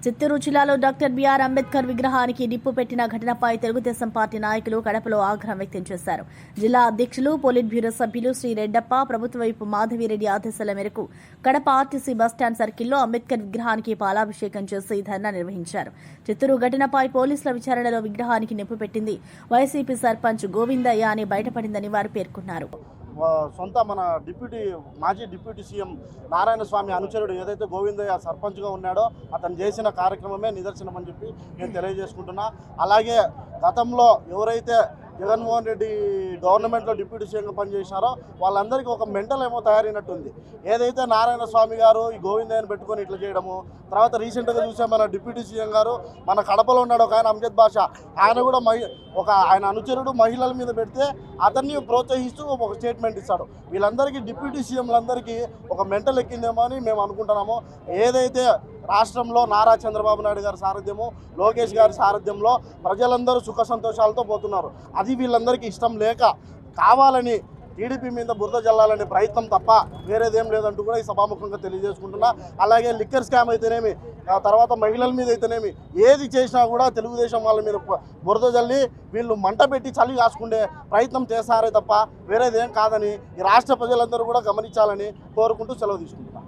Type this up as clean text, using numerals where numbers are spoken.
చిత్తూరు జిల్లాలో doctor BR Ambedkar విగ్రహానికి నిప్పు పెట్టిన ఘటనపై తెలుగుదేశం పార్టీ నాయకులు కడపలో ఆగ్రహం వ్యక్తం చేశారు. జిల్లా అధ్యక్షులు, పోలిట్ బ్యూరో సభ్యులు శ్రీ రెడ్డప్ప ప్రభుత్వ వైపు మాధవిరెడ్డి ఆదేశాల మేరకు కడప ఆర్టీసీ బస్టాండ్ సర్కిల్లో అంబేద్కర్ విగ్రహానికి పాలాభిషేకం చేసి ధర్నా నిర్వహించారు. చిత్తూరు ఘటనపై పోలీసుల విచారణలో విగ్రహానికి నిప్పు పెట్టింది వైసీపీ సర్పంచ్ గోవిందయ్య అని బయటపడిందని వారు పేర్కొన్నారు. సొంత మన మాజీ డిప్యూటీ సీఎం నారాయణ స్వామి అనుచరుడు ఏదైతే గోవిందయ్య సర్పంచ్గా ఉన్నాడో అతను చేసిన కార్యక్రమమే నిదర్శనం అని చెప్పి నేను తెలియజేసుకుంటున్నా. అలాగే గతంలో ఎవరైతే జగన్మోహన్ రెడ్డి గవర్నమెంట్లో డిప్యూటీ సీఎంగా పనిచేసినారో వాళ్ళందరికీ ఒక మెంటల్ ఏమో తయారైనట్టుంది. ఏదైతే నారాయణ స్వామి గారు ఈ గోవిందయ్యను పెట్టుకొని ఇట్లా చేయడము, తర్వాత రీసెంట్గా చూసాం మన డిప్యూటీ సీఎం గారు మన కడపలో ఉన్నాడు ఒక ఆయన అంజద్ బాషా, ఆయన కూడా ఆయన అనుచరుడు మహిళల మీద పెడితే అతన్ని ప్రోత్సహిస్తూ ఒక స్టేట్మెంట్ ఇస్తాడు. వీళ్ళందరికీ డిప్యూటీ సీఎంలందరికీ ఒక మెంటల్ ఎక్కిందేమో అని మేము అనుకుంటున్నాము. ఏదైతే రాష్ట్రంలో నారా చంద్రబాబు నాయుడు గారి సారథ్యము, లోకేష్ గారి సారథ్యంలో ప్రజలందరూ సుఖ సంతోషాలతో పోతున్నారు. అది వీళ్ళందరికీ ఇష్టం లేక కావాలని టీడీపీ మీద బురద జల్లాలనే ప్రయత్నం తప్ప వేరేదేం లేదంటూ కూడా ఈ సభాముఖంగా తెలియజేసుకుంటున్నా. అలాగే లిక్కర్ స్కామ్ అయితేనేమి, తర్వాత మహిళల మీద అయితేనేమి, ఏది చేసినా కూడా తెలుగుదేశం వాళ్ళ మీద బురద జల్లి వీళ్ళు మంట పెట్టి చలి కాసుకునే ప్రయత్నం చేస్తారే తప్ప వేరేదేం కాదని ఈ రాష్ట్ర ప్రజలందరూ కూడా గమనించాలని కోరుకుంటూ సెలవు తీసుకుంటున్నా.